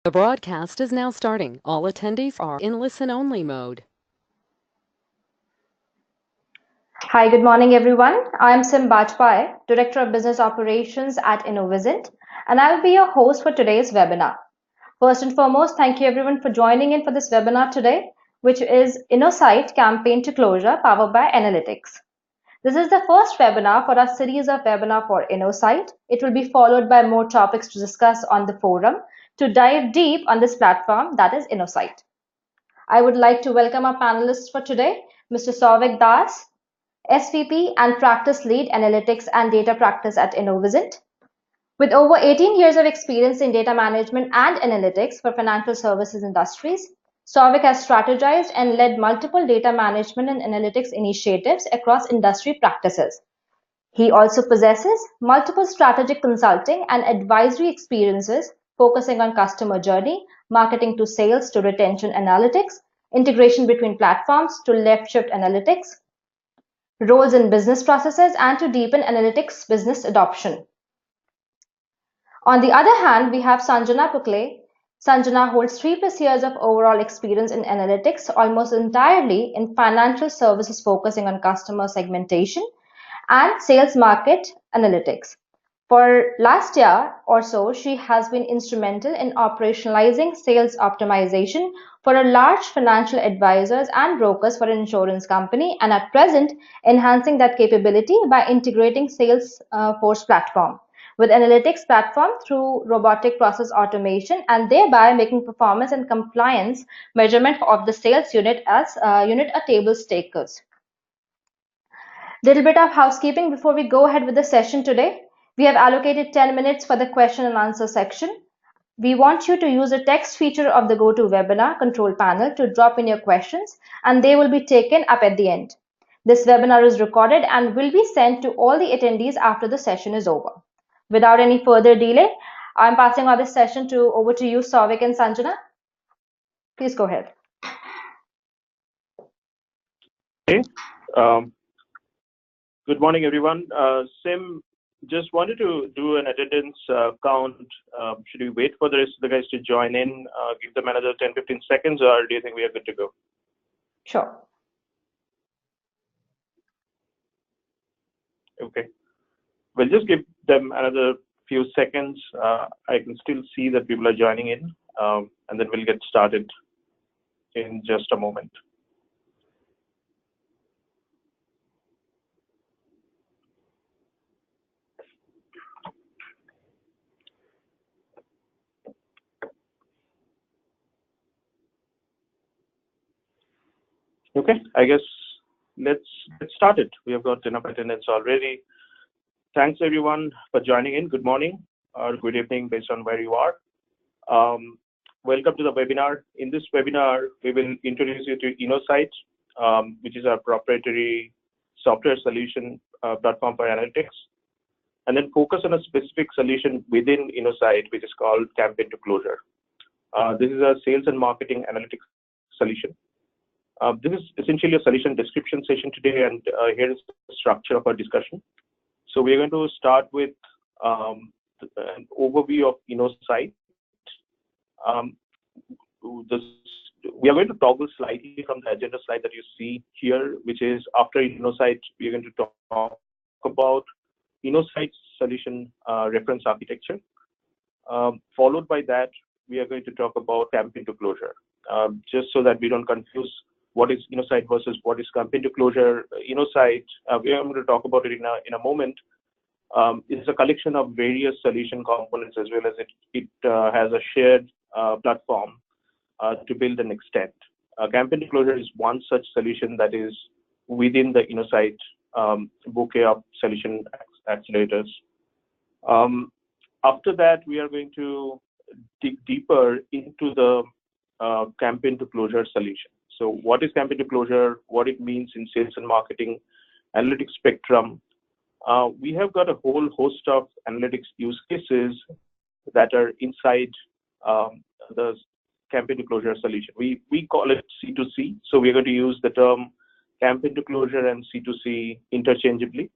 The broadcast is now starting. All attendees are in listen-only mode. Hi, good morning, everyone. I'm Sim Bajpai, Director of Business Operations at InnoVisint, and I'll be your host for today's webinar. First and foremost, thank you everyone for joining in for this webinar today, which is InnoSight Campaign to Closure powered by Analytics. This is the first webinar for our series of webinar for InnoSight. It will be followed by more topics to discuss on the forum to dive deep on this platform that is InnoSight. I would like to welcome our panelists for today, Mr. Souvik Das, SVP and Practice Lead Analytics and Data Practice at InnoVisint. With over 18 years of experience in data management and analytics for financial services industries, Souvik has strategized and led multiple data management and analytics initiatives across industry practices. He also possesses multiple strategic consulting and advisory experiences focusing on customer journey, marketing to sales to retention analytics, integration between platforms to left shift analytics, roles in business processes, and to deepen analytics business adoption. On the other hand, we have Sanjana Pukle. Sanjana holds 3+ years of overall experience in analytics, almost entirely in financial services focusing on customer segmentation and sales market analytics. For last year or so, she has been instrumental in operationalizing sales optimization for a large financial advisors and brokers for an insurance company, and at present enhancing that capability by integrating Salesforce platform with analytics platform through robotic process automation, and thereby making performance and compliance measurement of the sales unit as unit a table stakes. Little bit of housekeeping before we go ahead with the session today. We have allocated 10 minutes for the question and answer section. We want you to use the text feature of the GoToWebinar control panel to drop in your questions, and they will be taken up at the end. This webinar is recorded and will be sent to all the attendees after the session is over. Without any further delay, I'm passing on this session over to you, Souvik and Sanjana. Please go ahead. Okay. Good morning, everyone. Sim, just wanted to do an attendance count. Should we wait for the rest of the guys to join in, give them another 10-15 seconds, or do you think we are good to go? Sure. Okay. We'll just give them another few seconds. I can still see that people are joining in, and then we'll get started in just a moment. Okay, I guess let's get started. We have got enough attendance already. Thanks everyone for joining in. Good morning or good evening based on where you are. Welcome to the webinar. In this webinar, we will introduce you to InnoSights, which is our proprietary software solution platform for analytics, and then focus on a specific solution within InnoSight, which is called Campaign to Closure. This is a sales and marketing analytics solution. This is essentially a solution description session today, and here is the structure of our discussion. So we're going to start with an overview of InnoSight. We are going to toggle slightly from the agenda slide that you see here, which is after InnoSight, we're going to talk about InnoSight's solution reference architecture. Followed by that, we are going to talk about Campaign to Closure, just so that we don't confuse what is InnoSight versus what is Campaign to Closure. InnoSight, we are going to talk about it in a moment. It's a collection of various solution components, as well as it has a shared platform to build and extend. Campaign to Closure is one such solution that is within the InnoSight bouquet of solution accelerators. After that, we are going to dig deeper into the Campaign to Closure solution. So what is Campaign to Closure, what it means in sales and marketing, analytics spectrum. We have got a whole host of analytics use cases that are inside the Campaign to Closure solution. We call it C2C, so we're going to use the term Campaign to Closure and C2C interchangeably.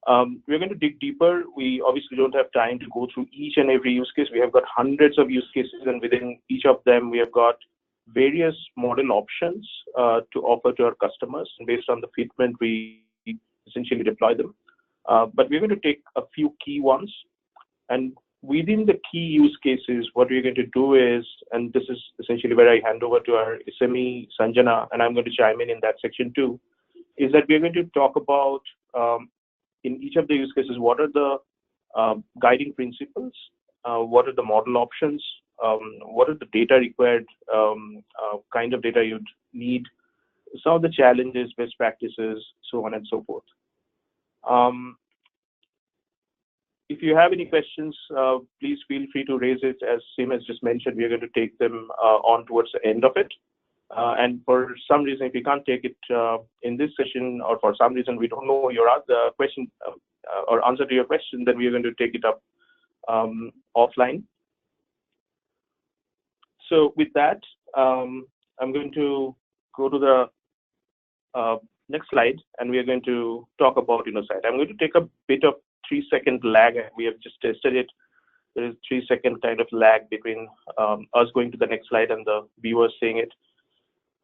We're going to dig deeper. We obviously don't have time to go through each and every use case. We have got hundreds of use cases, and within each of them, we have got various model options to offer to our customers. And based on the fitment, we essentially deploy them. But we're going to take a few key ones. And within the key use cases, what we're going to do is, and this is essentially where I hand over to our SME, Sanjana, and I'm going to chime in that section too, is that we're going to talk about in each of the use cases, what are the guiding principles, what are the model options, what are the data required, kind of data you'd need, some of the challenges, best practices, so on and so forth. If you have any questions, please feel free to raise it. As Sim has just mentioned, we are going to take them on towards the end of it. And for some reason, if we can't take it in this session, or for some reason we don't know your question or answer to your question, then we are going to take it up offline. So with that, I'm going to go to the next slide, and we are going to talk about InnoSight. I'm going to take a bit of 3-second lag. We have just tested it. There is 3-second kind of lag between us going to the next slide and the viewers seeing it.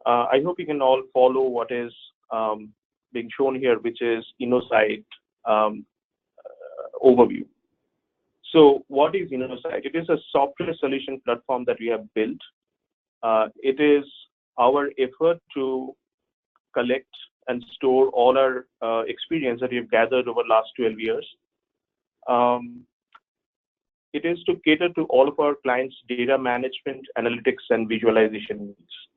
I hope you can all follow what is being shown here, which is InnoSight overview. So what is InnoSight? It is a software solution platform that we have built. It is our effort to collect and store all our experience that we've gathered over the last 12 years. It is to cater to all of our clients' data management, analytics, and visualization needs.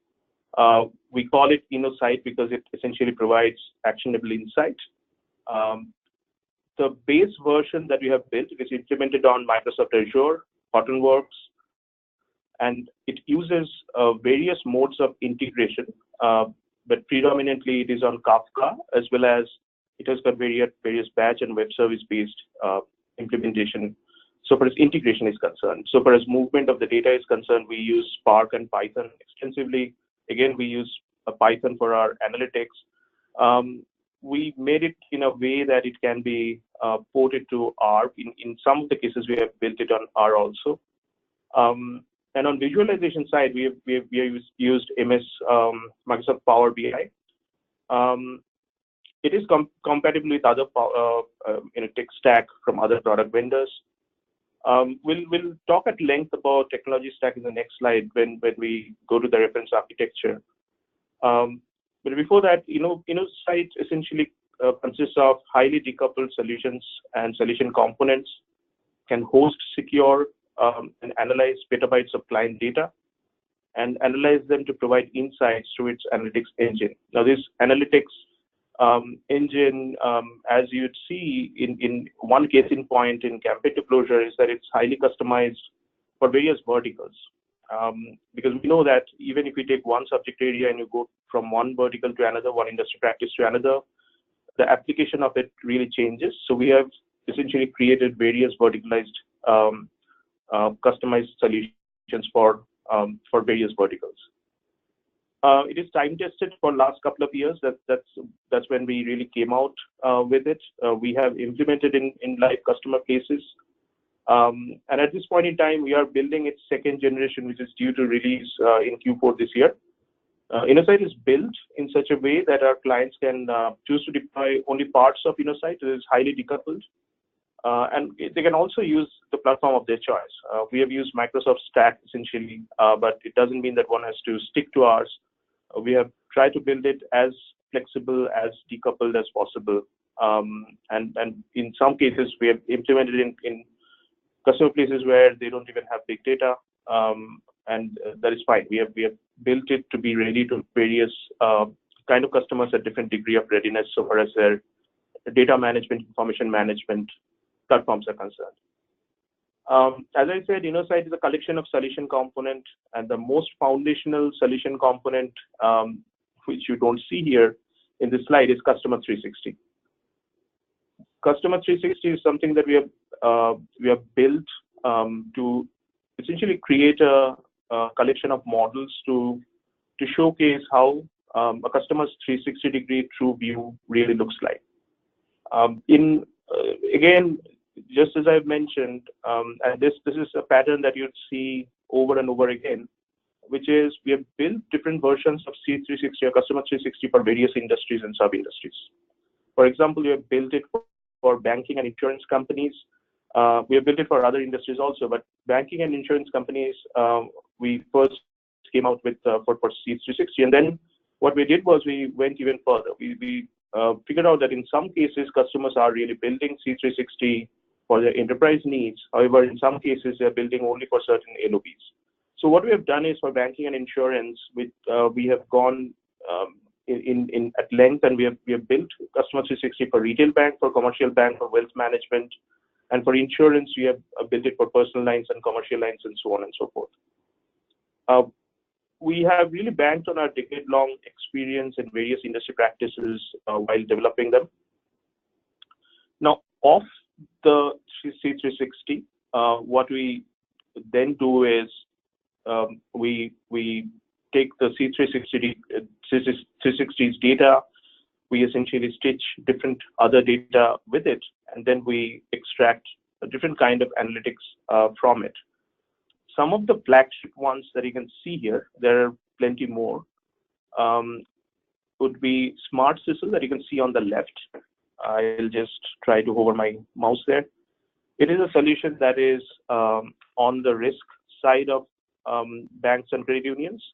We call it InnoSight because it essentially provides actionable insight. The base version that we have built is implemented on Microsoft Azure, Hortonworks, and it uses various modes of integration, but predominantly it is on Kafka, as well as it has got various batch and web service-based implementation. So far as integration is concerned. So far as movement of the data is concerned, we use Spark and Python extensively. Again, we use Python for our analytics. We made it in a way that it can be ported to R. In some of the cases, we have built it on R also. And on visualization side, we have used Microsoft Power BI. It is compatible with other tech stack from other product vendors. We'll talk at length about technology stack in the next slide when we go to the reference architecture. But before that, InnoSight essentially consists of highly decoupled solutions and solution components, can host, secure, and analyze petabytes of client data, and analyze them to provide insights through its analytics engine. Now, this analytics engine, as you'd see in one case in point in campaign to closure, is that it's highly customized for various verticals. Because we know that even if you take one subject area and you go from one vertical to another, one industry practice to another, the application of it really changes. So we have essentially created various verticalized, customized solutions for various verticals. It is time tested for last couple of years. That's when we really came out with it. We have implemented in live customer cases. And at this point in time, we are building its second generation, which is due to release in Q4 this year. InnoSight is built in such a way that our clients can choose to deploy only parts of InnoSight. It is highly decoupled. And they can also use the platform of their choice. We have used Microsoft Stack essentially, but it doesn't mean that one has to stick to ours. We have tried to build it as flexible, as decoupled as possible. And in some cases, we have implemented in customer places where they don't even have big data, and that is fine. We have built it to be ready to various kind of customers at different degree of readiness so far as their data management, information management platforms are concerned. As I said, InnoSight is a collection of solution component, and the most foundational solution component, which you don't see here in this slide, is Customer 360. Customer 360 is something that we have built to essentially create a collection of models to showcase how a customer's 360-degree true view really looks like. In Again, just as I've mentioned, and this is a pattern that you'd see over and over again, which is we have built different versions of C360 or Customer 360 for various industries and sub-industries. For example, we have built it for banking and insurance companies. We have built it for other industries also, but banking and insurance companies, we first came out with for C360, and then what we did was we went even further. We figured out that in some cases, customers are really building C360 for their enterprise needs. However, in some cases, they're building only for certain LOBs. So what we have done is for banking and insurance, we have gone at length, and we have built Customer 360 for retail bank, for commercial bank, for wealth management, and for insurance, we have built it for personal lines and commercial lines, and so on and so forth. We have really banked on our decade-long experience in various industry practices while developing them. Now, off the C360, what we then do is we take the C360's data, we essentially stitch different other data with it, and then we extract a different kind of analytics from it. Some of the flagship ones that you can see here, there are plenty more, would be Smart Sizzle that you can see on the left. I'll just try to hover my mouse there. It is a solution that is on the risk side of banks and credit unions.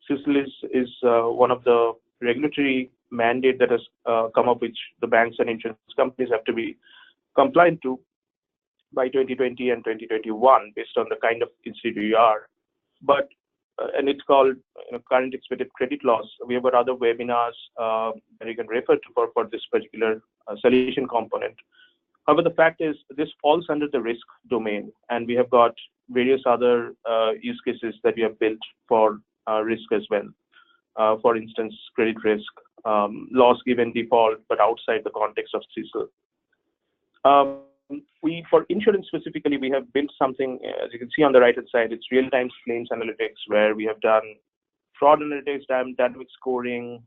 Sizzle is one of the regulatory mandate that has come up, which the banks and insurance companies have to be compliant to by 2020 and 2021 based on the kind of institute we are. But and it's called current expected credit loss. We have got other webinars that you can refer to for this particular solution component. However, the fact is this falls under the risk domain, and we have got various other use cases that we have built for risk as well. For instance, credit risk, loss given default, but outside the context of CISL. For insurance specifically, we have built something, as you can see on the right-hand side, it's real-time claims analytics, where we have done fraud analytics, dynamic scoring,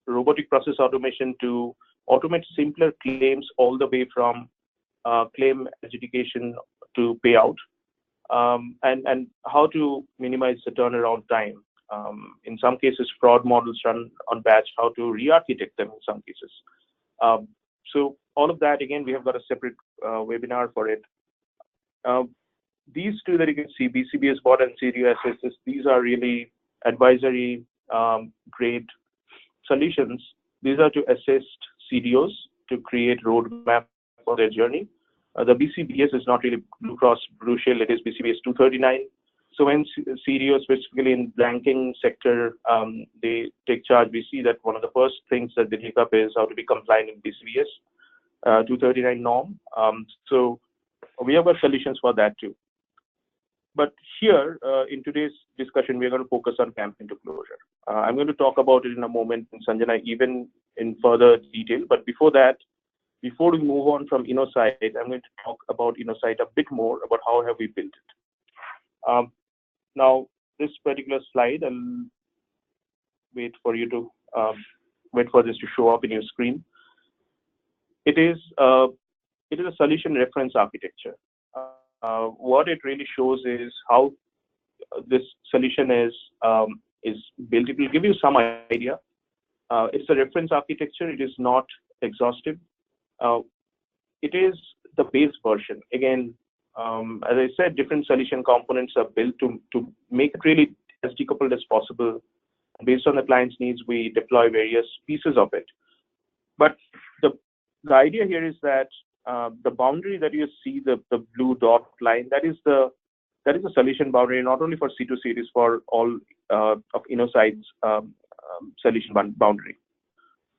robotic process automation to automate simpler claims all the way from claim adjudication to payout, and how to minimize the turnaround time. In some cases, fraud models run on batch, how to re-architect them in some cases. So all of that, again, we have got a separate webinar for it. These two that you can see, BCBS bot and CDOSS, these are really advisory grade solutions. These are to assist CDOs to create roadmap for their journey. The BCBS is not really Blue Cross Blue Shield, it is BCBS 239. So when CDOs, specifically in banking sector, they take charge, we see that one of the first things that they take up is how to be compliant in BCBS 239 norm. So we have got solutions for that too. But here, in today's discussion, we're going to focus on campaign to closure. I'm going to talk about it in a moment, Sanjana, even in further detail. But before that, before we move on from InnoSight, I'm going to talk about InnoSight a bit more about how have we built it. Now, this particular slide, I'll wait for you to wait for this to show up in your screen. It is a solution reference architecture. What it really shows is how this solution is built. It will give you some idea. It's a reference architecture. It is not exhaustive. It is the base version. Again, as I said, different solution components are built to make it really as decoupled as possible. Based on the client's needs, we deploy various pieces of it. But the idea here is that the boundary that you see, the blue dot line, that is the solution boundary, not only for C2C, it is for all of InnoSights solution boundary.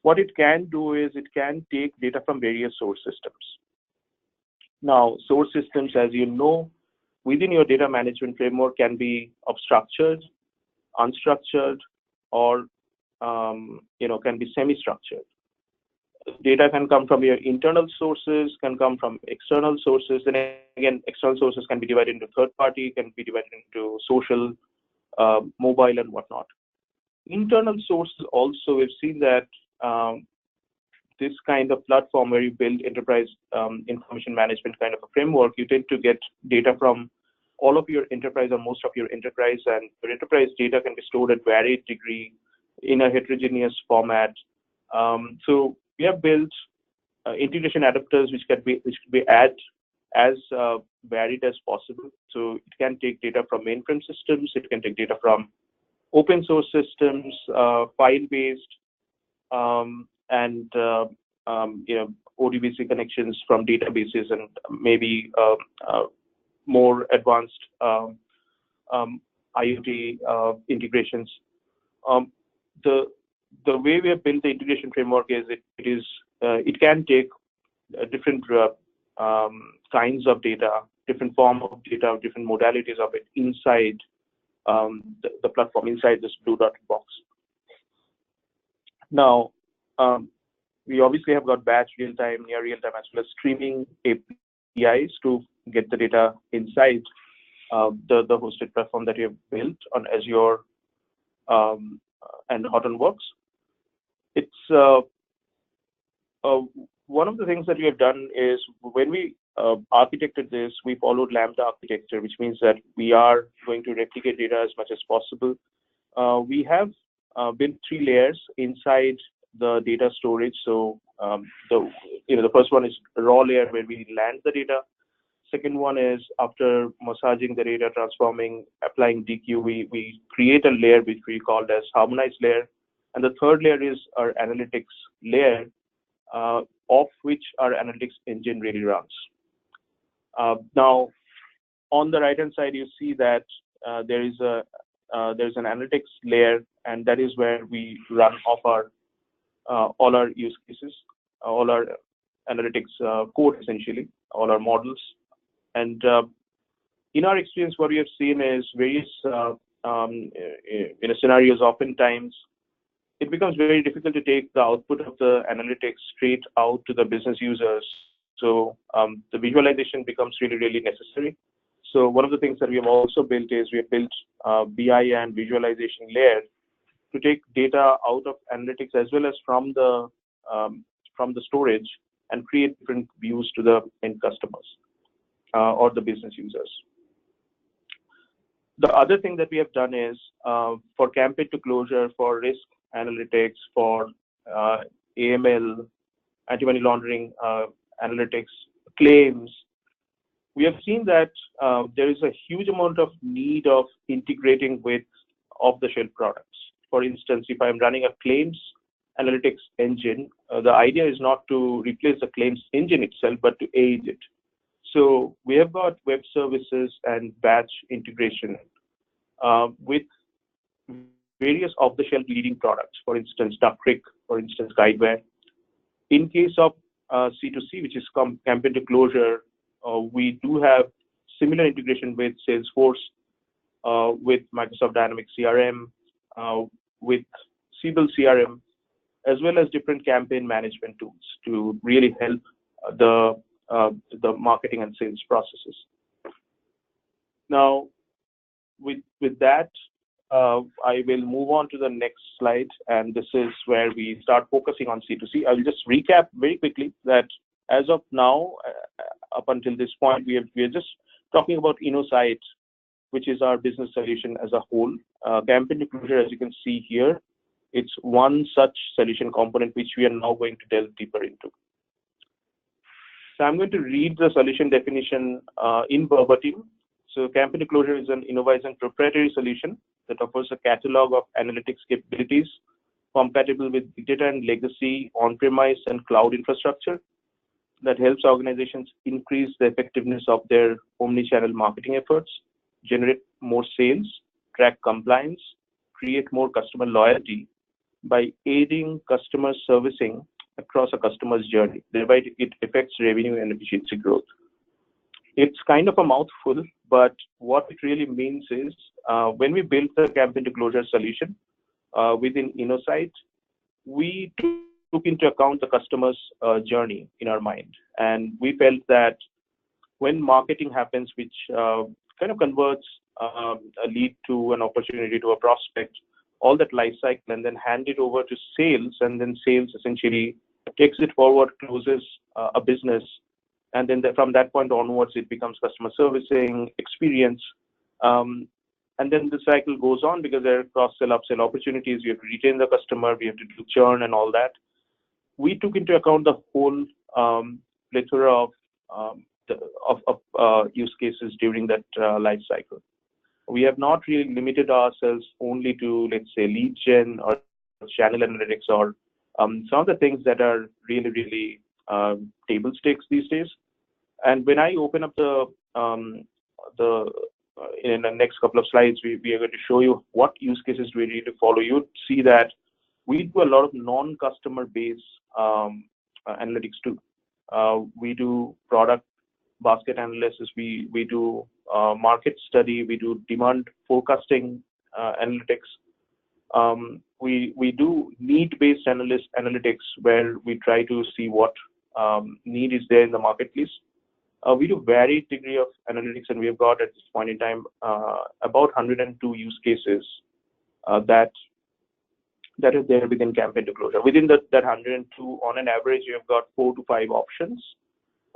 What it can do is it can take data from various source systems. Now, source systems, as you know, within your data management framework can be structured, unstructured, or can be semi-structured. Data can come from your internal sources, can come from external sources. And again, external sources can be divided into third party, can be divided into social, mobile, and whatnot. Internal sources also, we've seen that this kind of platform where you build enterprise information management kind of a framework, you tend to get data from all of your enterprise or most of your enterprise, and your enterprise data can be stored at varied degree in a heterogeneous format. So we have built integration adapters which can be added as varied as possible. So it can take data from mainframe systems, it can take data from open source systems, file-based, and ODBC connections from databases, and maybe more advanced IoT integrations. The way we have built the integration framework is it can take different kinds of data, different form of data, different modalities of it inside the platform, inside this blue dot box. Now, we obviously have got batch, real-time, near real-time, as well as streaming APIs to get the data inside the hosted platform that we have built on Azure and Hortonworks. It's one of the things that we have done is when we architected this, we followed Lambda architecture, which means that we are going to replicate data as much as possible. We have built 3 layers inside the data storage. So the first one is raw layer where we land the data. Second one is after massaging the data, transforming, applying DQ, we create a layer which we called as harmonized layer. And the third layer is our analytics layer, of which our analytics engine really runs. Now, on the right-hand side, you see that there's an analytics layer, and that is where we run off our all our use cases, all our analytics code, essentially, all our models. And in our experience, what we have seen is various scenarios. Oftentimes, it becomes very difficult to take the output of the analytics straight out to the business users. So the visualization becomes really, really necessary. So one of the things that we have also built is we have built BI and visualization layer to take data out of analytics as well as from the storage and create different views to the end customers or the business users. The other thing that we have done is for campaign to closure, for risk analytics, for AML, anti-money laundering analytics, claims, we have seen that there is a huge amount of need of integrating with off-the-shelf products. For instance, if I'm running a claims analytics engine, the idea is not to replace the claims engine itself, but to aid it. So we have got web services and batch integration with various off-the-shelf leading products, for instance, Duck Creek, for instance, Guidewire. In case of C2C, which is campaign to closure, we do have similar integration with Salesforce, with Microsoft Dynamics CRM, with Siebel CRM, as well as different campaign management tools to really help the marketing and sales processes. Now, with that, I will move on to the next slide, and this is where we start focusing on C2C. I'll just recap very quickly that as of now, up until this point, we are just talking about InnoSights, which is our business solution as a whole. Campaign to closure, as you can see here, it's one such solution component which we are now going to delve deeper into. So I'm going to read the solution definition in verbatim. So campaign to closure is an InnoSights proprietary solution that offers a catalog of analytics capabilities compatible with big data and legacy on-premise and cloud infrastructure that helps organizations increase the effectiveness of their omni-channel marketing efforts, generate more sales, track compliance, create more customer loyalty by aiding customer servicing across a customer's journey. Thereby, it affects revenue and efficiency growth. It's kind of a mouthful, but what it really means is when we built the campaign to closure solution within InnoSights, we took into account the customer's journey in our mind. And we felt that when marketing happens, which kind of converts a lead to an opportunity to a prospect, all that life cycle, and then hand it over to sales, and then sales essentially takes it forward, closes a business, and then from that point onwards, it becomes customer servicing, experience, and then the cycle goes on because there are cross-sell, upsell opportunities. We have to retain the customer, we have to do churn and all that. We took into account the whole plethora of use cases during that life cycle. We have not really limited ourselves only to, let's say, lead gen or channel analytics or some of the things that are really, really table stakes these days. And when I open up in the next couple of slides, we are going to show you what use cases do we really follow. You'd see that we do a lot of non-customer based analytics too. We do product basket analysis, we do market study, we do demand forecasting analytics. We do need-based analytics where we try to see what need is there in the marketplace. We do varied degree of analytics, and we have got at this point in time about 102 use cases that is there within campaign to closure. Within that 102, on an average, you have got 4 to 5 options,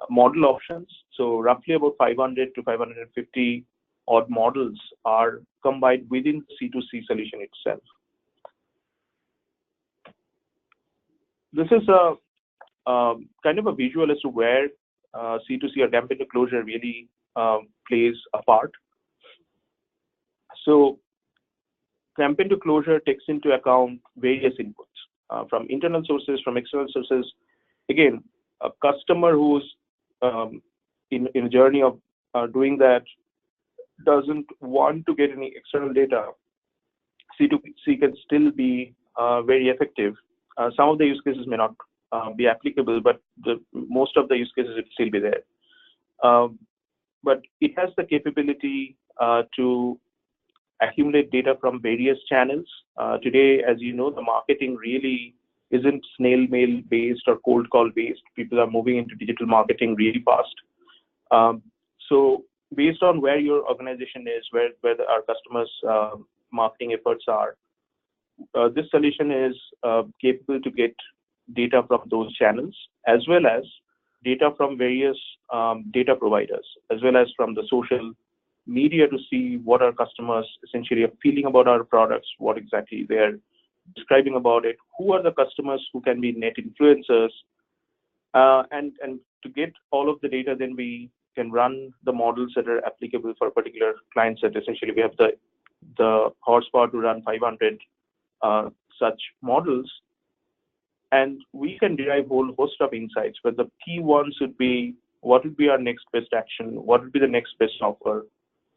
model options. So roughly about 500 to 550 odd models are combined within the C2C solution itself. This is a kind of a visual as to where C2C or campaign to closure really plays a part. So campaign to closure takes into account various inputs from internal sources, from external sources. Again, a customer who's in a journey of doing that doesn't want to get any external data. C2C can still be very effective. Some of the use cases may not be applicable, but most of the use cases will still be there. But it has the capability to accumulate data from various channels. Today, as you know, the marketing really isn't snail mail based or cold call based. People are moving into digital marketing really fast. So based on where your organization is, where our customers' marketing efforts are, this solution is capable to get data from those channels, as well as data from various data providers, as well as from the social media to see what our customers essentially are feeling about our products, what exactly they're describing about it, who are the customers who can be net influencers, and to get all of the data, then we can run the models that are applicable for a particular client set. Essentially, we have the horsepower to run 500 such models, and we can derive a whole host of insights, but the key ones would be what would be our next best action, what would be the next best offer,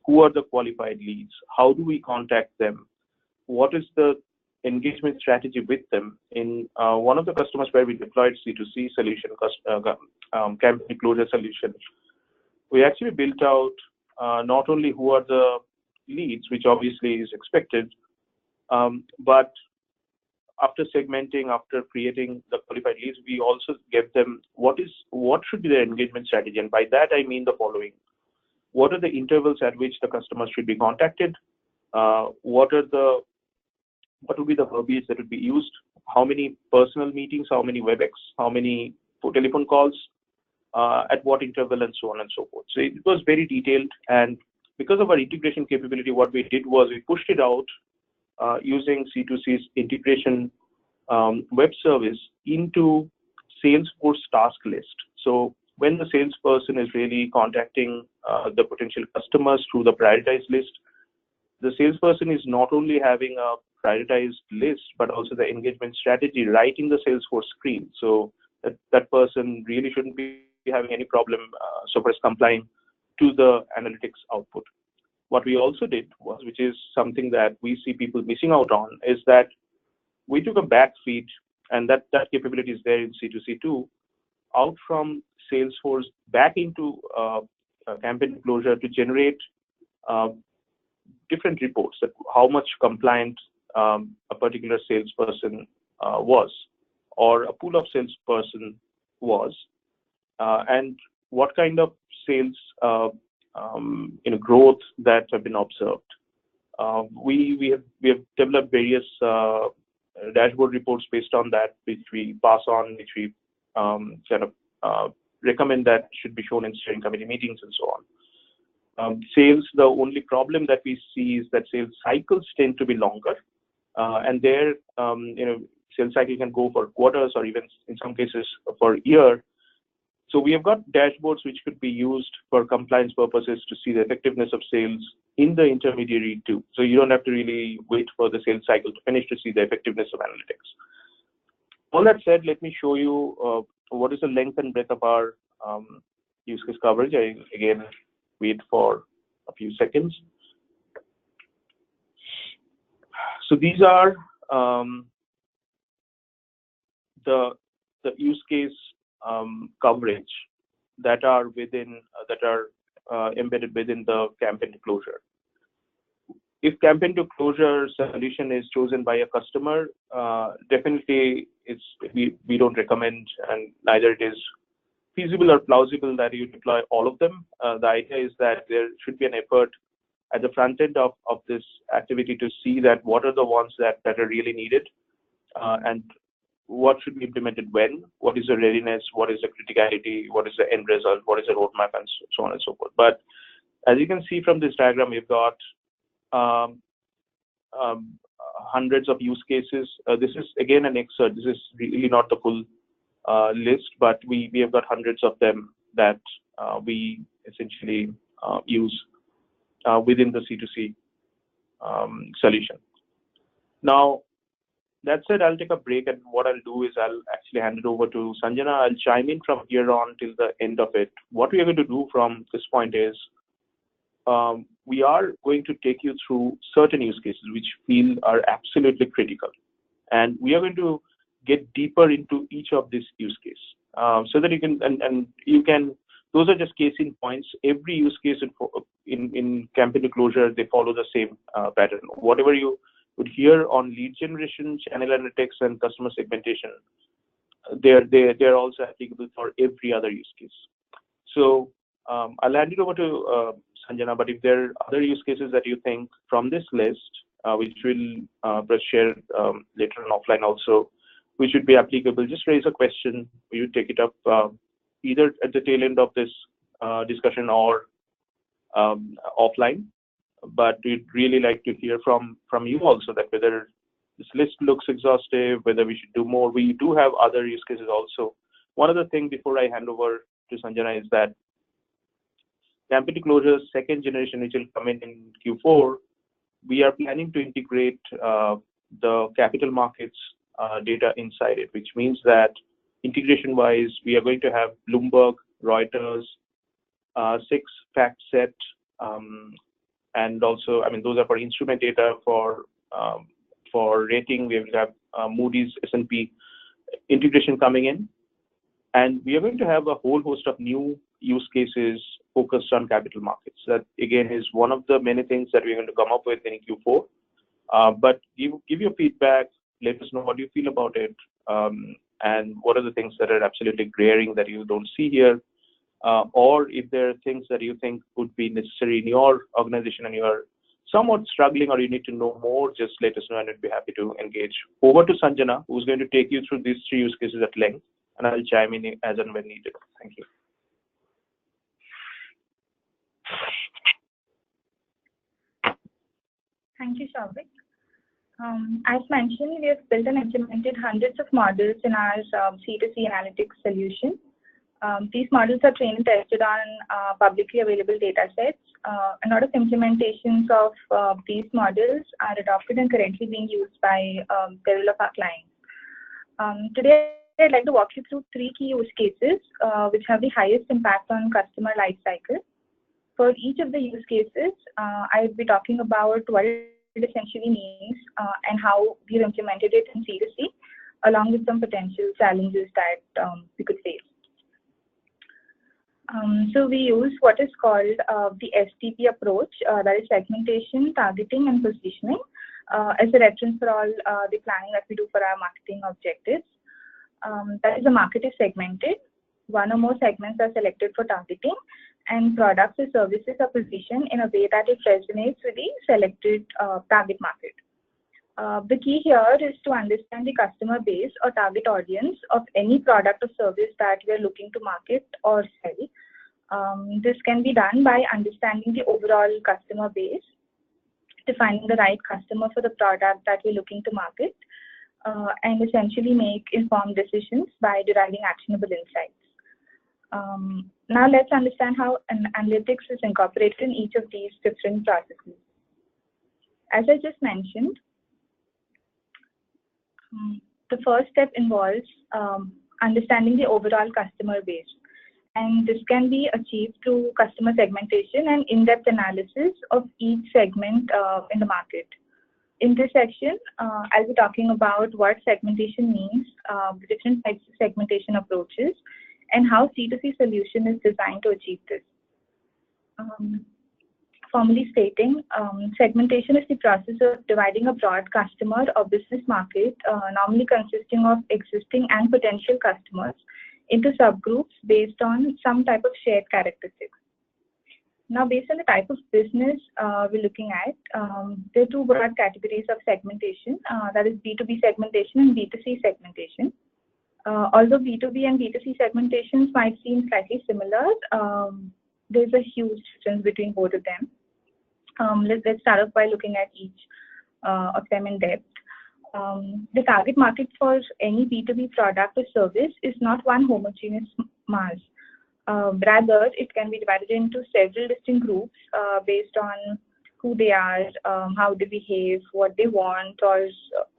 who are the qualified leads, how do we contact them, what is the engagement strategy with them. In one of the customers where we deployed C2C solution, campaign closure solution, we actually built out not only who are the leads, which obviously is expected, but after segmenting, after creating the qualified leads, we also give them what should be their engagement strategy. And by that, I mean the following. What are the intervals at which the customers should be contacted? What would be the verbiage that would be used? How many personal meetings? How many WebEx? How many telephone calls? At what interval, and so on and so forth. So it was very detailed, and because of our integration capability, what we did was we pushed it out using C2C's integration web service into Salesforce task list. So when the salesperson is really contacting the potential customers through the prioritized list, the salesperson is not only having a prioritized list, but also the engagement strategy right in the Salesforce screen. So that person really shouldn't be having any problem so far as complying to the analytics output. What we also did was, which is something that we see people missing out on, is that we took a back feed, and that capability is there in C2C too, out from Salesforce back into campaign closure to generate different reports, that how much compliant a particular salesperson was, or a pool of salesperson was, and what kind of sales growth that have been observed. We have developed various dashboard reports based on that, which we pass on, which we kind of recommend that should be shown in steering committee meetings and so on. Sales, the only problem that we see is that sales cycles tend to be longer, and there, sales cycle can go for quarters or even in some cases for a year. So we have got dashboards which could be used for compliance purposes to see the effectiveness of sales in the intermediary too. So you don't have to really wait for the sales cycle to finish to see the effectiveness of analytics. All that said, let me show you what is the length and breadth of our use case coverage. I again wait for a few seconds. So these are the use case coverage that are within embedded within the campaign to closure. If campaign to closure solution is chosen by a customer, definitely we don't recommend, and neither it is feasible or plausible that you deploy all of them. The idea is that there should be an effort at the front end of this activity to see that what are the ones that are really needed, and what should be implemented when, what is the readiness, what is the criticality, what is the end result, what is the roadmap, and so on and so forth. But as you can see from this diagram, we've got hundreds of use cases. This is again an excerpt. This is really not the full list, but we have got hundreds of them that we essentially use within the C2C solution. Now, that said, I'll take a break, and what I'll do is I'll actually hand it over to Sanjana. I'll chime in from here on till the end of it. What we are going to do from this point is we are going to take you through certain use cases which feel are absolutely critical, and we are going to get deeper into each of these use cases so that you can and you can. Those are just case in points. Every use case in campaign to closure, they follow the same pattern. Whatever you would hear on lead generation, channel analytics, and customer segmentation, they're also applicable for every other use case. So I'll hand it over to Sanjana, but if there are other use cases that you think from this list, which we'll share later on offline also, which would be applicable, just raise a question. We would take it up either at the tail end of this discussion or offline. But we'd really like to hear from you also, that whether this list looks exhaustive, whether we should do more. We do have other use cases also. One other thing before I hand over to Sanjana is that campaign to closure second generation, which will come in Q4, we are planning to integrate the capital markets data inside it, which means that integration-wise, we are going to have Bloomberg, Reuters, 6 fact set, and also, those are for instrument data. For rating, we will have Moody's, S&P integration coming in, and we are going to have a whole host of new use cases focused on capital markets. That again is one of the many things that we're going to come up with in Q4. But give your feedback. Let us know what you feel about it, and what are the things that are absolutely glaring that you don't see here. Or if there are things that you think would be necessary in your organization and you are somewhat struggling or you need to know more, just let us know and we'd be happy to engage. Over to Sanjana, who's going to take you through these 3 use cases at length, and I'll chime in as and when needed. Thank you. Thank you, Souvik. As mentioned, we have built and implemented hundreds of models in our C2C analytics solution. These models are trained and tested on publicly available data sets. A lot of implementations of these models are adopted and currently being used by several of our clients. Today, I'd like to walk you through 3 key use cases which have the highest impact on customer lifecycle. For each of the use cases, I'll be talking about what it essentially means and how we've implemented it in C2C, along with some potential challenges that we could face. So we use what is called the STP approach, that is segmentation, targeting, and positioning, as a reference for all the planning that we do for our marketing objectives. That is, the market is segmented. 1 or more segments are selected for targeting, and products or services are positioned in a way that it resonates with the selected target market. The key here is to understand the customer base or target audience of any product or service that we're looking to market or sell. This can be done by understanding the overall customer base, defining the right customer for the product that we're looking to market, and essentially make informed decisions by deriving actionable insights. Now let's understand how analytics is incorporated in each of these different processes. As I just mentioned, the first step involves understanding the overall customer base. And this can be achieved through customer segmentation and in-depth analysis of each segment in the market. In this section, I'll be talking about what segmentation means, the different types of segmentation approaches, and how C2C solution is designed to achieve this. Formally stating, segmentation is the process of dividing a broad customer or business market, normally consisting of existing and potential customers, into subgroups based on some type of shared characteristics. Now, based on the type of business we're looking at, there are two broad categories of segmentation, that is B2B segmentation and B2C segmentation. Although B2B and B2C segmentations might seem slightly similar, there's a huge difference between both of them. Let's start off by looking at each of them in depth. The target market for any B2B product or service is not one homogeneous mass. Rather, it can be divided into several distinct groups based on who they are, how they behave, what they want, or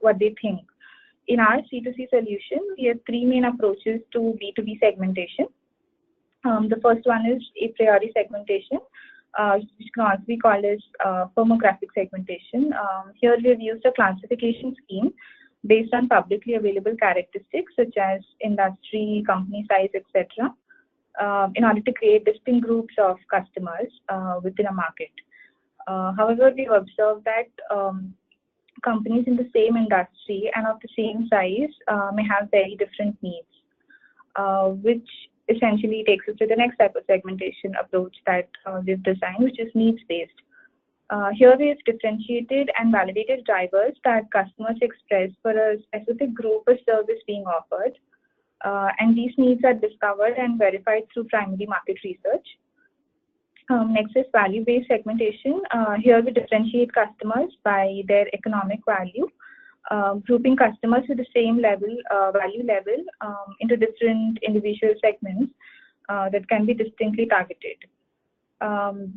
what they think. In our C2C solution, we have three main approaches to B2B segmentation. The first one is a priori segmentation, which can also be called as firmographic segmentation. Here we have used a classification scheme based on publicly available characteristics such as industry, company size, etc., in order to create distinct groups of customers within a market. However, we've observed that companies in the same industry and of the same size may have very different needs, which essentially takes us to the next type of segmentation approach that we've designed, which is needs-based. Here we have differentiated and validated drivers that customers express for a specific group or service being offered, and these needs are discovered and verified through primary market research. Next is value-based segmentation. Here we differentiate customers by their economic value, grouping customers with the same value level into different individual segments that can be distinctly targeted.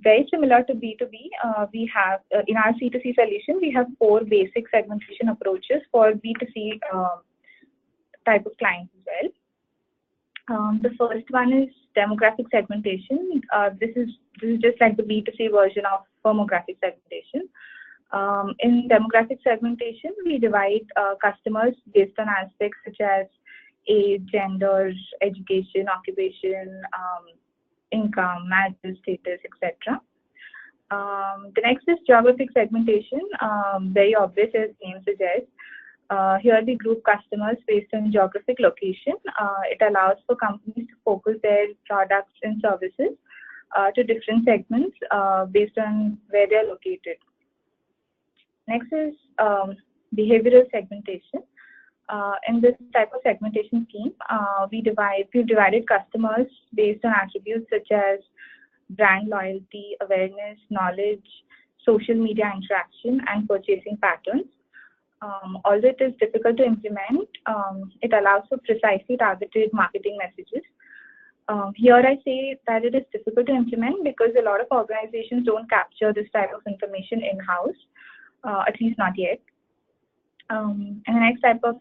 Very similar to B2B, we have in our C2C solution, we have four basic segmentation approaches for B2C type of clients as well. The first one is demographic segmentation. This is just like the B2C version of firmographic segmentation. In demographic segmentation, we divide customers based on aspects such as age, gender, education, occupation, income, marital status, etc. The next is geographic segmentation, very obvious as the name suggests. Here we group customers based on geographic location. It allows for companies to focus their products and services to different segments based on where they're located. Next is behavioral segmentation. In this type of segmentation scheme, we've divided customers based on attributes such as brand loyalty, awareness, knowledge, social media interaction, and purchasing patterns. Although it is difficult to implement, it allows for precisely targeted marketing messages. Here I say that it is difficult to implement because a lot of organizations don't capture this type of information in-house, at least not yet. And the next type of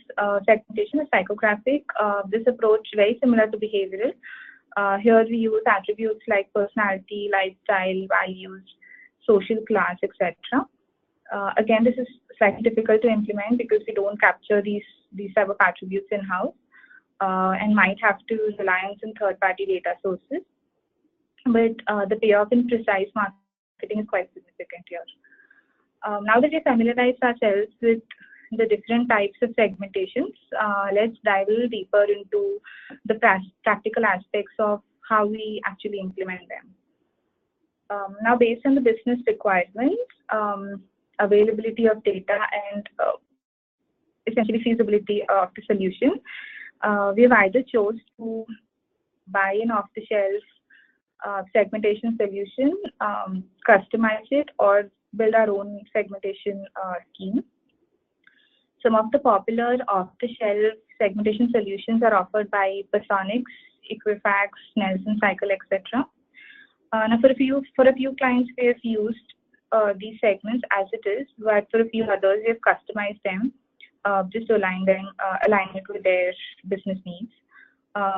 segmentation is psychographic. This approach is very similar to behavioral. Here we use attributes like personality, lifestyle, values, social class, etc. Again, this is slightly difficult to implement because we don't capture these type of attributes in-house and might have to rely on some third-party data sources. But the payoff in precise marketing is quite significant here. Now that we familiarize ourselves with the different types of segmentations, let's dive a little deeper into the practical aspects of how we actually implement them. Now, based on the business requirements, availability of data, and essentially feasibility of the solution, we have either chose to buy an off-the-shelf segmentation solution, customize it, or build our own segmentation scheme. Some of the popular off-the-shelf segmentation solutions are offered by Personix, Equifax, Nelson Cycle, etc. Now, for a few clients, we have used these segments as it is, but for a few others, we have customized them just to align it with their business needs.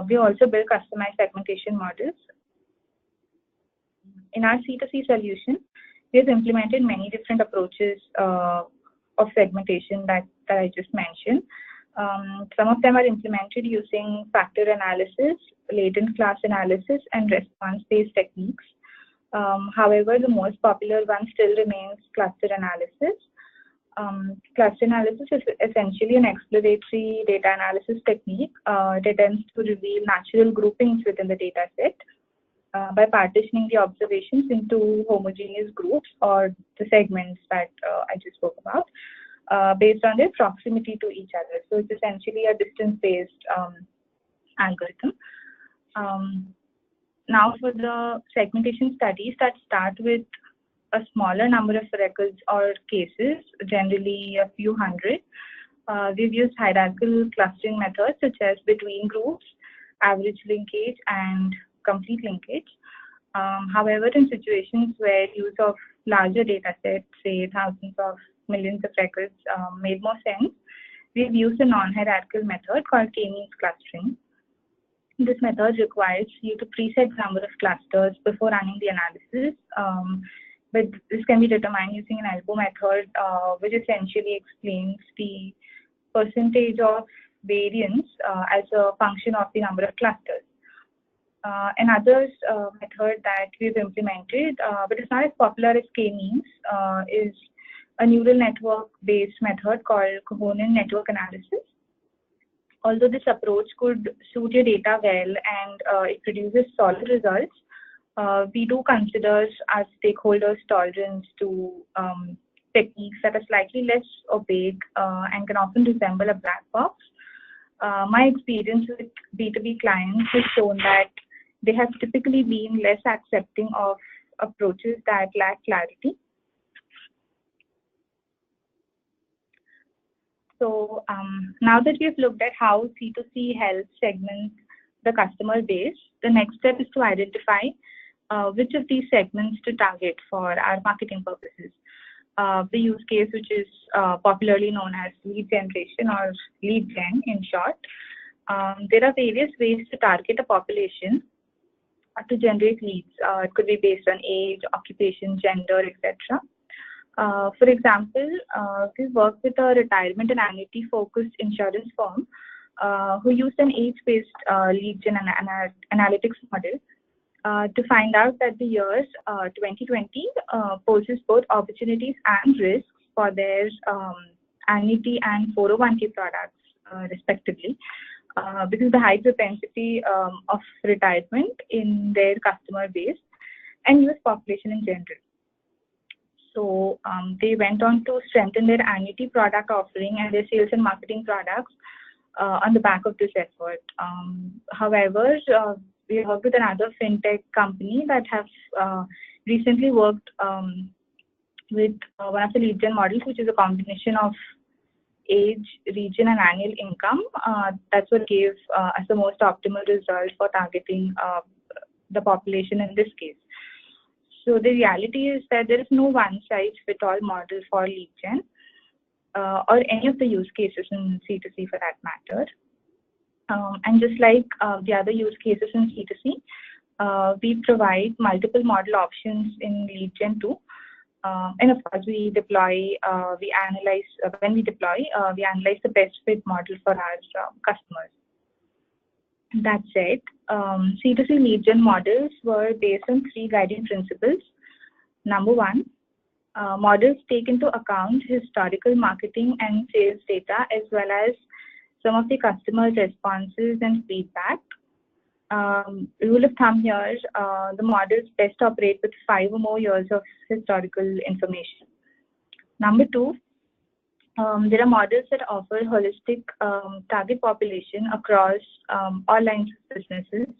We also build customized segmentation models. In our C2C solution, we have implemented many different approaches of segmentation that I just mentioned. Some of them are implemented using factor analysis, latent class analysis, and response-based techniques. However, the most popular one still remains cluster analysis. Cluster analysis is essentially an exploratory data analysis technique that tends to reveal natural groupings within the data set by partitioning the observations into homogeneous groups, or the segments that I just spoke about, based on their proximity to each other. So it's essentially a distance-based algorithm. Now, for the segmentation studies that start with a smaller number of records or cases, generally a few hundred, we've used hierarchical clustering methods such as between groups, average linkage, and complete linkage. However, in situations where use of larger data sets, say thousands of millions of records, made more sense, we've used a non-hierarchical method called k-means clustering. This method requires you to preset the number of clusters before running the analysis, but this can be determined using an elbow method, which essentially explains the percentage of variance as a function of the number of clusters. Another method that we've implemented, but it's not as popular as k-means, is a neural network-based method called component network analysis. Although this approach could suit your data well and it produces solid results, we do consider our stakeholders' tolerance to techniques that are slightly less opaque and can often resemble a black box. My experience with B2B clients has shown that they have typically been less accepting of approaches that lack clarity. So now that we've looked at how C2C helps segment the customer base, the next step is to identify which of these segments to target for our marketing purposes. The use case, which is popularly known as lead generation or lead gen in short. There are various ways to target a population to generate leads. It could be based on age, occupation, gender, etc. For example, we worked with a retirement and annuity-focused insurance firm who used an age-based lead gen analytics model to find out that the years 2020 poses both opportunities and risks for their annuity and 401k products, respectively, because of the high propensity of retirement in their customer base and US population in general. So they went on to strengthen their annuity product offering and their sales and marketing products on the back of this effort. However, we worked with another fintech company that have recently worked with one of the lead gen models, which is a combination of age, region, and annual income. That's what gave us the most optimal result for targeting the population in this case. So the reality is that there is no one-size-fits-all model for lead gen or any of the use cases in C2C for that matter. And just like the other use cases in C2C, we provide multiple model options in lead gen too. And of course, we deploy, we analyze, when we deploy, we analyze the best fit model for our customers. That said, C2C lead gen models were based on 3 guiding principles. Number 1, models take into account historical marketing and sales data as well as some of the customer responses and feedback. Rule of thumb here, the models best operate with 5 or more years of historical information. Number 2, There are models that offer holistic target population across all lines of businesses,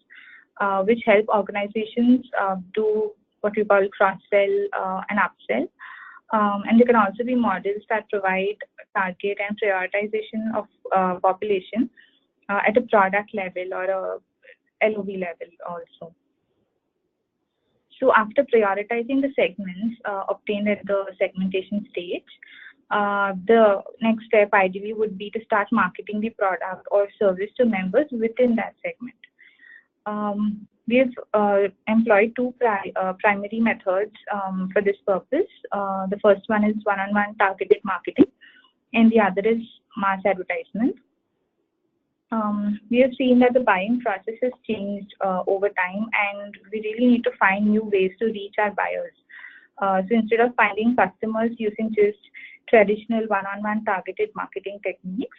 which help organizations do what we call cross-sell and upsell. And there can also be models that provide target and prioritization of population at a product level or a LOB level also. So after prioritizing the segments obtained at the segmentation stage, the next step ideally would be to start marketing the product or service to members within that segment. We've employed two primary methods for this purpose. The first one is one-on-one targeted marketing, and the other is mass advertisement. We have seen that the buying process has changed over time, and we really need to find new ways to reach our buyers. So instead of finding customers using just traditional one-on-one targeted marketing techniques,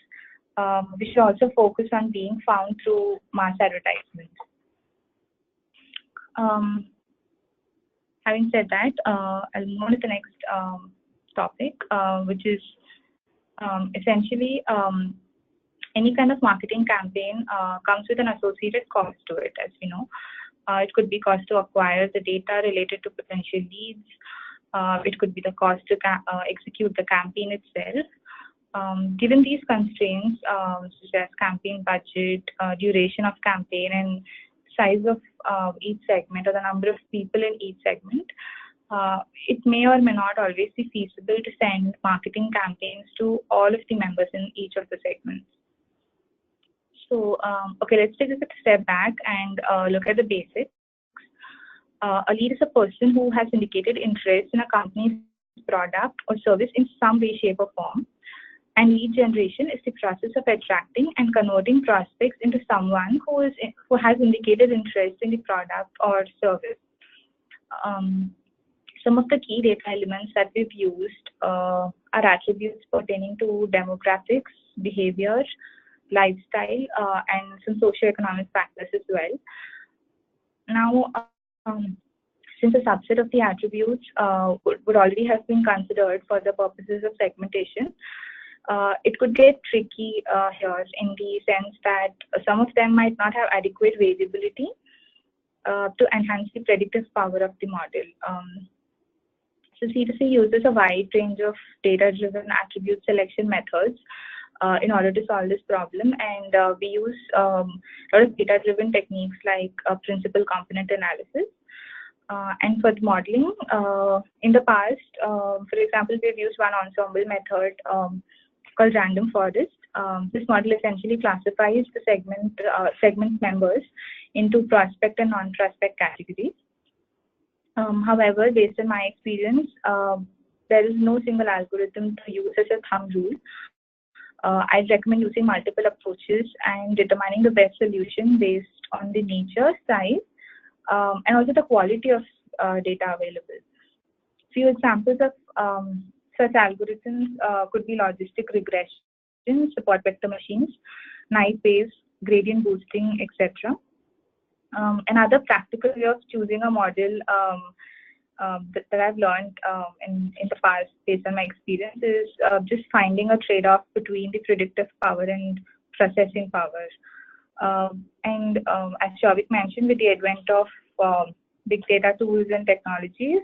we should also focus on being found through mass advertisement. Having said that, I'll move on to the next topic, which is essentially any kind of marketing campaign comes with an associated cost to it, as we know. It could be cost to acquire the data related to potential leads. It could be the cost to execute the campaign itself. Given these constraints, such as campaign budget, duration of campaign, and size of each segment, or the number of people in each segment, it may or may not always be feasible to send marketing campaigns to all of the members in each of the segments. So, okay, let's take a step back and look at the basics. A lead is a person who has indicated interest in a company's product or service in some way, shape, or form. And lead generation is the process of attracting and converting prospects into someone who has indicated interest in the product or service. Some of the key data elements that we've used are attributes pertaining to demographics, behavior, lifestyle, and some socioeconomic factors as well. Now, since a subset of the attributes would already have been considered for the purposes of segmentation, it could get tricky here in the sense that some of them might not have adequate variability to enhance the predictive power of the model. So C2C uses a wide range of data-driven attribute selection methods in order to solve this problem, and we use a lot of data-driven techniques like principal component analysis. And for the modeling, in the past, for example, we've used one ensemble method called random forest. This model essentially classifies the segment members into prospect and non-prospect categories. However, based on my experience, there is no single algorithm to use as a thumb rule. I recommend using multiple approaches and determining the best solution based on the nature, size, and also the quality of data available. Few examples of such algorithms could be logistic regression, support vector machines, naive-Bayes, gradient boosting, etc. Another practical way of choosing a model that I've learned in the past based on my experience is just finding a trade-off between the predictive power and processing power. And as Shavik mentioned, with the advent of big data tools and technologies,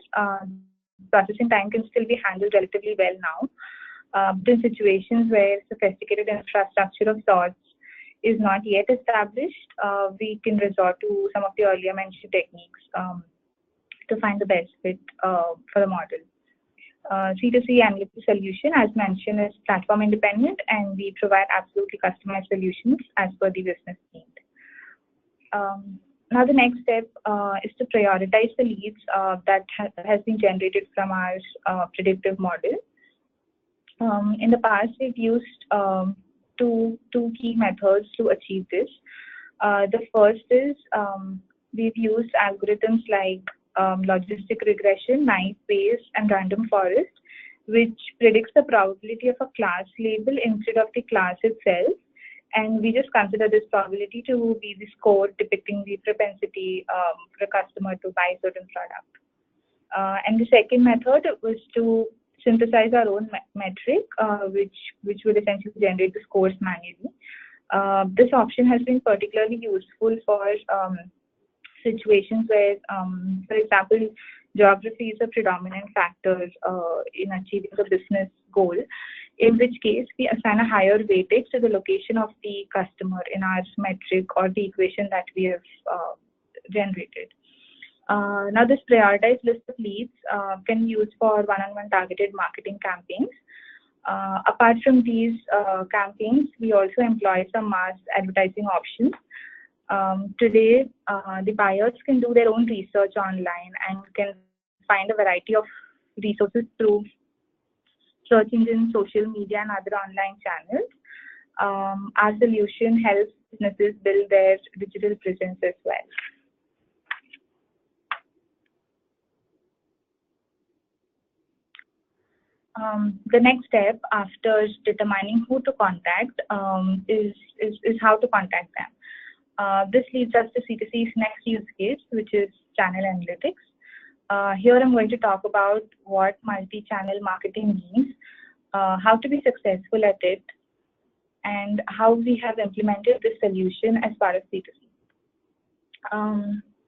processing time can still be handled relatively well now. In situations where sophisticated infrastructure of sorts is not yet established, we can resort to some of the earlier mentioned techniques to find the best fit for the model. C2C analytical solution, as mentioned, is platform independent, and we provide absolutely customized solutions as per the business need. Now the next step is to prioritize the leads that has been generated from our predictive model. In the past, we've used two key methods to achieve this. The first is we've used algorithms like logistic regression, naive-Bayes, and random forest, which predicts the probability of a class label instead of the class itself. And we just consider this probability to be the score depicting the propensity for a customer to buy a certain product. And the second method was to synthesize our own metric, which would essentially generate the scores manually. This option has been particularly useful for situations where, for example, geography is a predominant factor in achieving a business goal, in which case we assign a higher weightage to the location of the customer in our metric or the equation that we have generated. Now, this prioritized list of leads can be used for one-on-one targeted marketing campaigns. Apart from these campaigns, we also employ some mass advertising options. Today, the buyers can do their own research online and can find a variety of resources through search engines, social media, and other online channels. Our solution helps businesses build their digital presence as well. The next step after determining who to contact is how to contact them. This leads us to C2C's next use case, which is channel analytics. Here I'm going to talk about what multi-channel marketing means, how to be successful at it, and how we have implemented this solution as part of C2C.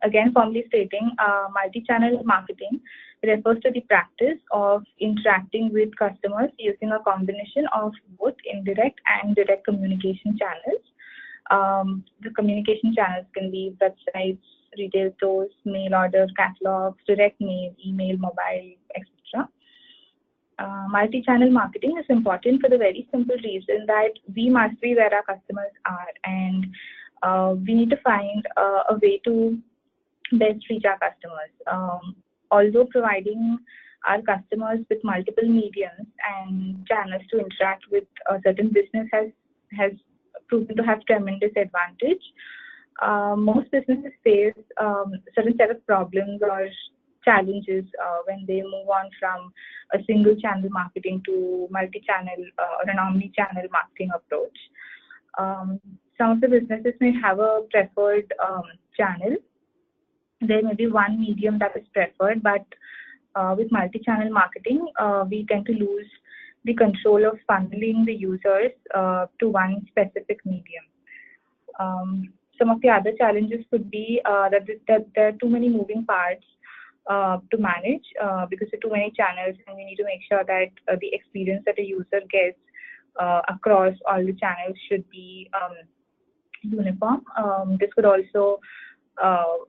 Again, formally stating, multi-channel marketing refers to the practice of interacting with customers using a combination of both indirect and direct communication channels. The communication channels can be websites, retail stores, mail order catalogs, direct mail, email, mobile, etc. Multi-channel marketing is important for the very simple reason that we must be where our customers are, and we need to find a way to best reach our customers. Although providing our customers with multiple mediums and channels to interact with a certain business has proven to have tremendous advantage, most businesses face a certain set of problems or challenges when they move on from a single channel marketing to multi-channel or an omni-channel marketing approach. Some of the businesses may have a preferred channel. There may be one medium that is preferred, but with multi-channel marketing, we tend to lose the control of funneling the users to one specific medium. Some of the other challenges could be that there are too many moving parts to manage because there are too many channels, and we need to make sure that the experience that a user gets across all the channels should be uniform. This could also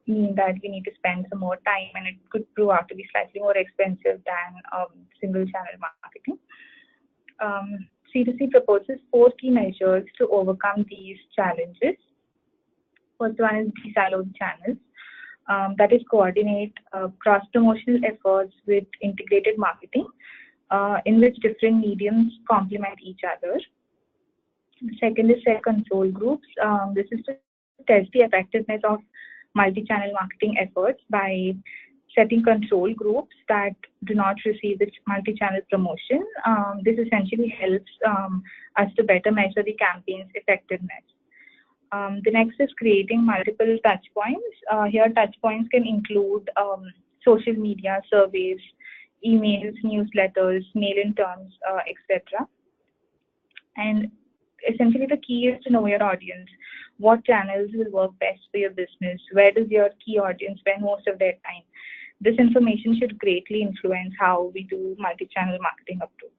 mean that we need to spend some more time, and it could prove out to be slightly more expensive than single channel marketing. C2C proposes 4 key measures to overcome these challenges. First one is de-silo the channels. That is, coordinate cross-promotional efforts with integrated marketing in which different mediums complement each other. The second is set control groups. This is to test the effectiveness of multi-channel marketing efforts by setting control groups that do not receive the multi-channel promotion. This essentially helps us to better measure the campaign's effectiveness. The next is creating multiple touch points. Here, touch points can include social media, surveys, emails, newsletters, mail-in terms, etc. And essentially, the key is to know your audience. What channels will work best for your business? Where does your key audience spend most of their time? This information should greatly influence how we do multi-channel marketing approach.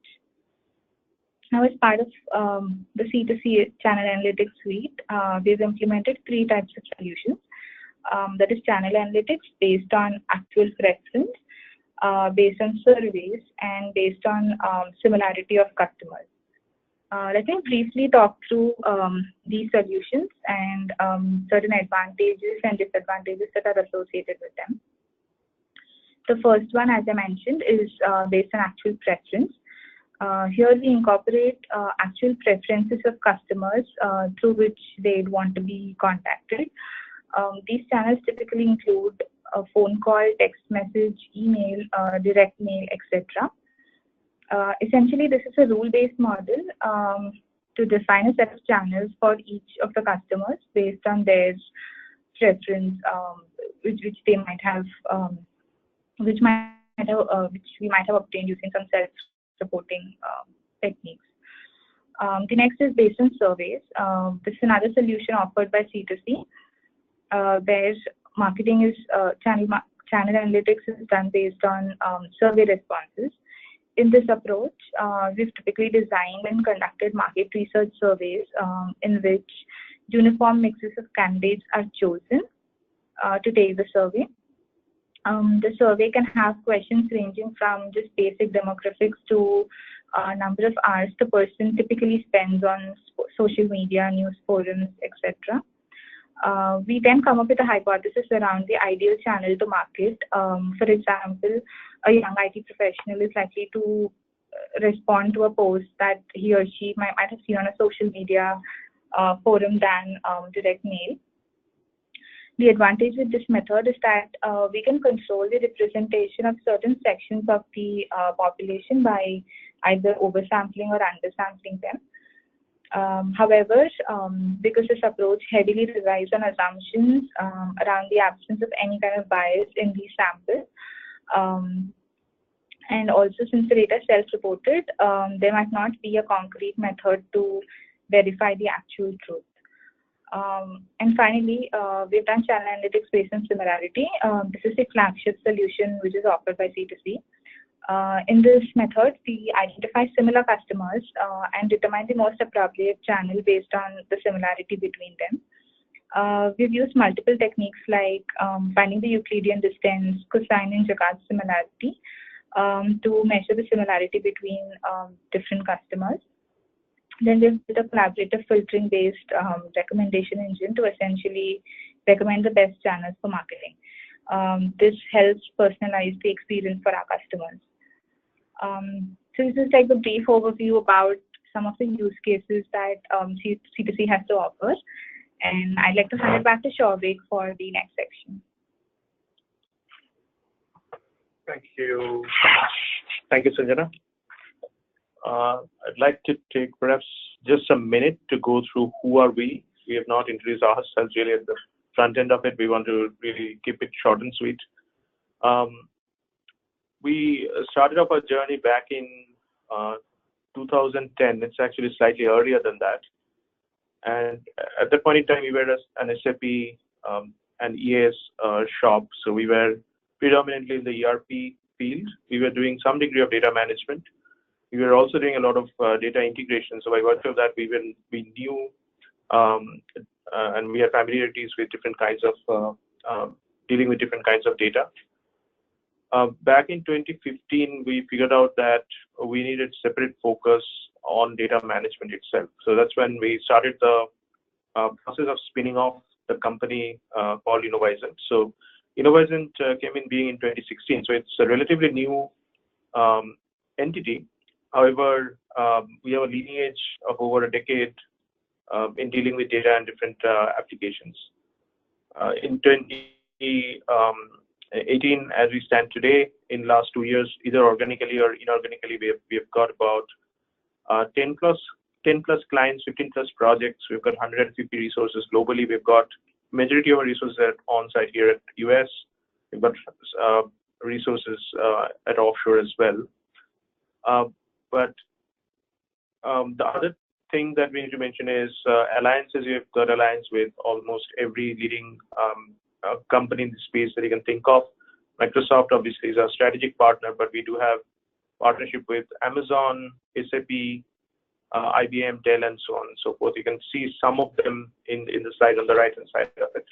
Now, as part of the C2C channel analytics suite, we've implemented 3 types of solutions. That is channel analytics based on actual preference, based on surveys, and based on similarity of customers. Let me briefly talk through these solutions and certain advantages and disadvantages that are associated with them. The first one, as I mentioned, is based on actual preference. Here we incorporate actual preferences of customers through which they'd want to be contacted. These channels typically include a phone call, text message, email, direct mail, etc. Essentially, this is a rule-based model to define a set of channels for each of the customers based on their preference, which they might have, which we might have obtained using some reporting techniques. The next is based on surveys. This is another solution offered by C2C, where marketing is channel analytics is done based on survey responses. In this approach, we've typically designed and conducted market research surveys in which uniform mixes of candidates are chosen to take the survey. The survey can have questions ranging from just basic demographics to number of hours the person typically spends on social media, news forums, etc. We then come up with a hypothesis around the ideal channel to market. For example, a young IT professional is likely to respond to a post that he or she might have seen on a social media forum than direct mail. The advantage with this method is that we can control the representation of certain sections of the population by either oversampling or undersampling them. However, because this approach heavily relies on assumptions around the absence of any kind of bias in the sample, and also since the data is self-reported, there might not be a concrete method to verify the actual truth. And finally, we've done channel analytics based on similarity. This is a flagship solution which is offered by C2C. In this method, we identify similar customers and determine the most appropriate channel based on the similarity between them. We've used multiple techniques like finding the Euclidean distance, cosine and Jaccard similarity to measure the similarity between different customers. Then we've built a collaborative filtering based recommendation engine to essentially recommend the best channels for marketing. This helps personalize the experience for our customers. So this is like a brief overview about some of the use cases that C2C has to offer. And I'd like to hand it back to Shouvik for the next section. Thank you. Thank you, Sanjana. I'd like to take perhaps just a minute to go through who are we. We have not introduced ourselves really at the front end of it. We want to really keep it short and sweet. We started off our journey back in 2010. It's actually slightly earlier than that. And at that point in time, we were an SAP and EAS shop. So we were predominantly in the ERP field. We were doing some degree of data management. We were also doing a lot of data integration. So by virtue of that, we knew and we had familiarities with different kinds of dealing with different kinds of data. Back in 2015, we figured out that we needed separate focus on data management itself. So that's when we started the process of spinning off the company called InnoSights. So InnoSights came in being in 2016. So it's a relatively new entity. However, we have a lineage of over a decade in dealing with data and different applications. In 2018, as we stand today, in last 2 years, either organically or inorganically, we have got about 10 plus clients, 15 plus projects. We've got 150 resources globally. We've got majority of our resources on site here at US. We've got resources at offshore as well. But the other thing that we need to mention is alliances. We've got alliance with almost every leading company in the space that you can think of. Microsoft obviously is our strategic partner, but we do have partnership with Amazon, SAP, IBM, Dell, and so on and so forth. You can see some of them in the slide on the right-hand side of it.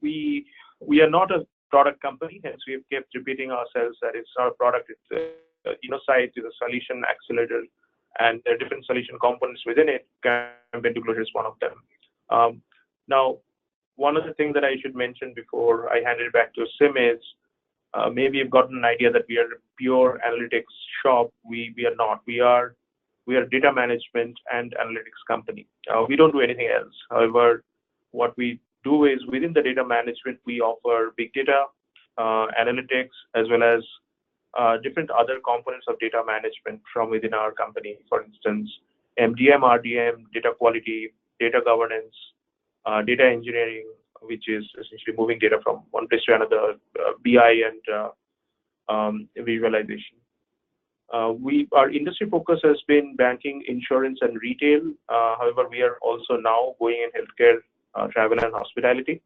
We are not a product company, hence we have kept repeating ourselves that it's not a product. It's InnoSights is a solution accelerator, and there are different solution components within it. Campaign to Closure is one of them. Now, one of the things that I should mention before I hand it back to Sim is maybe you've gotten an idea that we are a pure analytics shop. We are not. We are a data management and analytics company. We don't do anything else. However, what we do is within the data management, we offer big data, analytics, as well as different other components of data management from within our company. For instance, MDM, RDM, data quality, data governance, data engineering, which is essentially moving data from one place to another, BI and visualization. Our industry focus has been banking, insurance, and retail. However, we are also now going in healthcare, travel, and hospitality.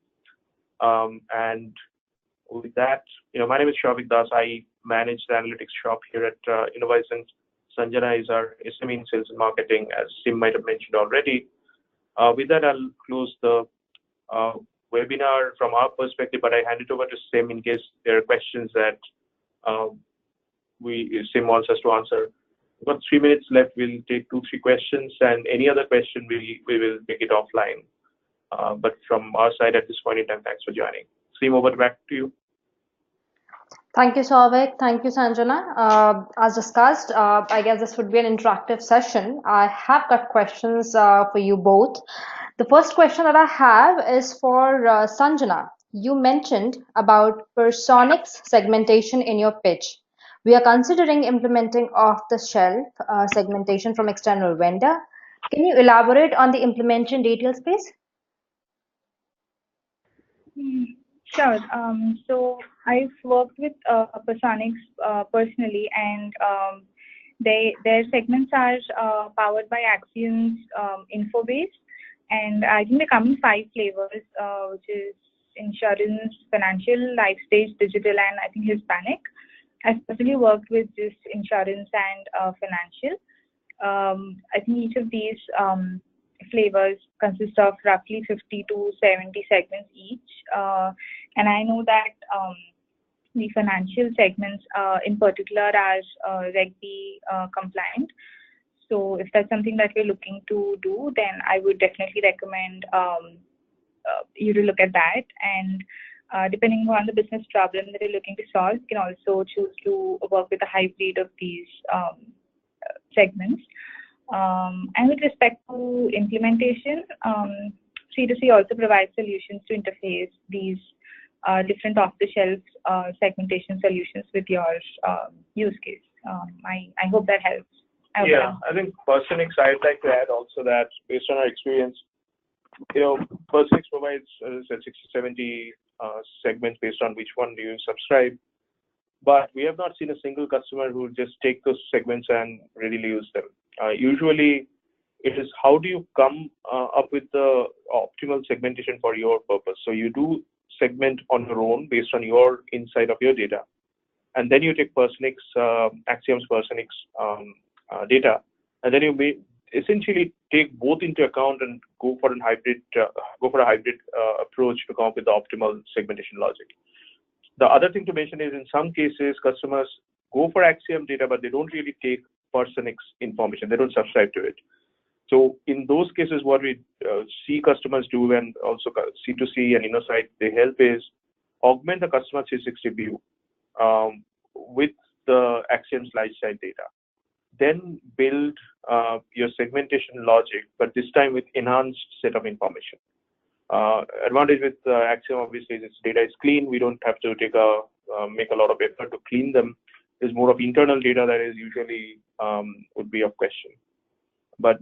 And with that, my name is Shavik Das. I manage the analytics shop here at InnoSights, and Sanjana is our SME in sales and marketing, as Sim might have mentioned already. With that, I'll close the webinar from our perspective, but I hand it over to Sim in case there are questions that Sim wants us to answer. We've got 3 minutes left. We'll take 2-3 questions, and any other question we will take it offline. But from our side at this point in time, thanks for joining. Sim, over back to you. Thank you, Souvik. Thank you, Sanjana. As discussed, I guess this would be an interactive session. I have got questions for you both. The first question that I have is for Sanjana. You mentioned about Personix segmentation in your pitch. We are considering implementing off-the-shelf segmentation from external vendor. Can you elaborate on the implementation details, please? Sure. So I've worked with Personix personally, and their segments are powered by Acxiom's Infobase, and I think they come in 5 flavors, which is insurance, financial, life stage, digital, and I think Hispanic. I personally worked with just insurance and financial. I think each of these flavors consist of roughly 50 to 70 segments each, and I know that the financial segments in particular are Reg B compliant. So if that's something that we're looking to do, then I would definitely recommend you to look at that. And depending on the business problem that you're looking to solve, you can also choose to work with a hybrid of these segments. And with respect to implementation, C2C also provides solutions to interface these different off-the-shelf segmentation solutions with your use case. I hope that helps. Yeah, I think Personix, I'd like to add also that based on our experience, Personix provides, as I said, 60, 70 segments based on which one do you subscribe. But we have not seen a single customer who just take those segments and readily use them. Usually, it is how do you come up with the optimal segmentation for your purpose. So you do segment on your own based on your insight of your data, and then you take Personix, Acxiom's Personix data, and then you may essentially take both into account and go for a hybrid approach to come up with the optimal segmentation logic. The other thing to mention is in some cases, customers go for Acxiom data, but they don't really take Personix information. They don't subscribe to it. So in those cases, what we see customers do, and also C2C and InnoSights, they help is augment the customer 360 view with the Acxiom's lifestyle data. Then build your segmentation logic, but this time with enhanced set of information. Advantage with Acxiom obviously is its data is clean. We don't have to make a lot of effort to clean them. There's more of internal data that is usually would be of question. But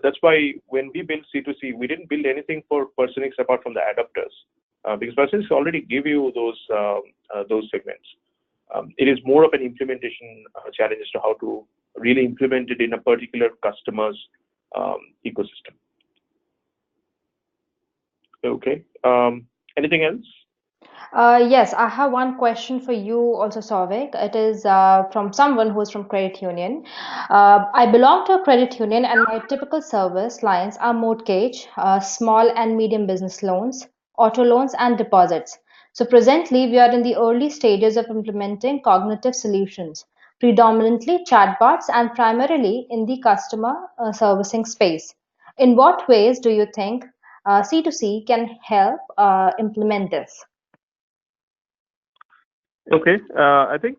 that's why when we build C2C, we didn't build anything for Personix apart from the adapters, because Personix already give you those segments. It is more of an implementation challenge as to how to really implement it in a particular customer's ecosystem. Okay. Anything else? Yes, I have one question for you also, Souvik. It is from someone who is from credit union. I belong to a credit union, and my typical service lines are mortgage, small and medium business loans, auto loans, and deposits. So presently, we are in the early stages of implementing cognitive solutions, predominantly chatbots and primarily in the customer servicing space. In what ways do you think C2C can help implement this? Okay, I think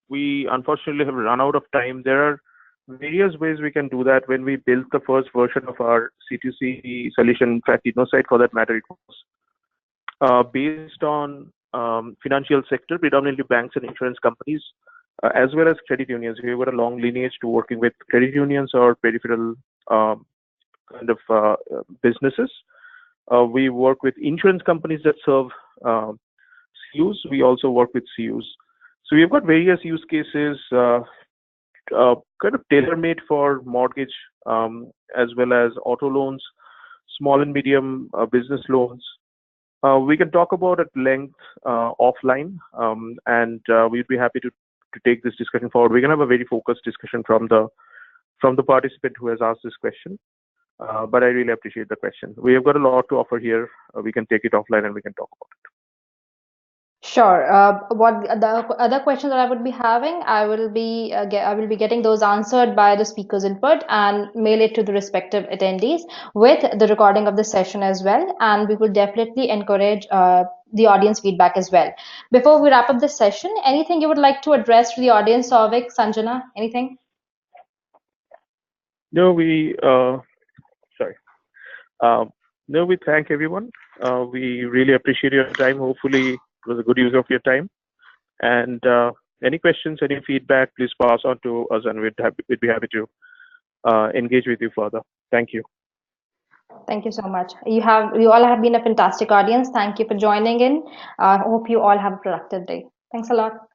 we unfortunately have run out of time. There are various ways we can do that. When we built the first version of our C2C solution, in fact, InnoSights for that matter, it was based on financial sector, predominantly banks and insurance companies, as well as credit unions. We have got a long lineage to working with credit unions or peripheral kind of businesses. We work with insurance companies that serve CUs. We also work with CUs. So we've got various use cases kind of tailor-made for mortgage, as well as auto loans, small and medium business loans. We can talk about at length offline, and we'd be happy to take this discussion forward. We're going to have a very focused discussion from the participant who has asked this question. But I really appreciate the question. We have got a lot to offer here. We can take it offline and we can talk about it. Sure. What the other questions that I would be having, I will be getting those answered by the speaker's input and mail it to the respective attendees with the recording of the session as well. And we will definitely encourage the audience feedback as well. Before we wrap up this session, anything you would like to address to the audience, Souvik, Sanjana, anything? No, we thank everyone. We really appreciate your time. Hopefully, it was a good use of your time. And any questions, any feedback, please pass on to us, and we'd be happy to engage with you further. Thank you. Thank you so much. You all have been a fantastic audience. Thank you for joining in. I hope you all have a productive day. Thanks a lot.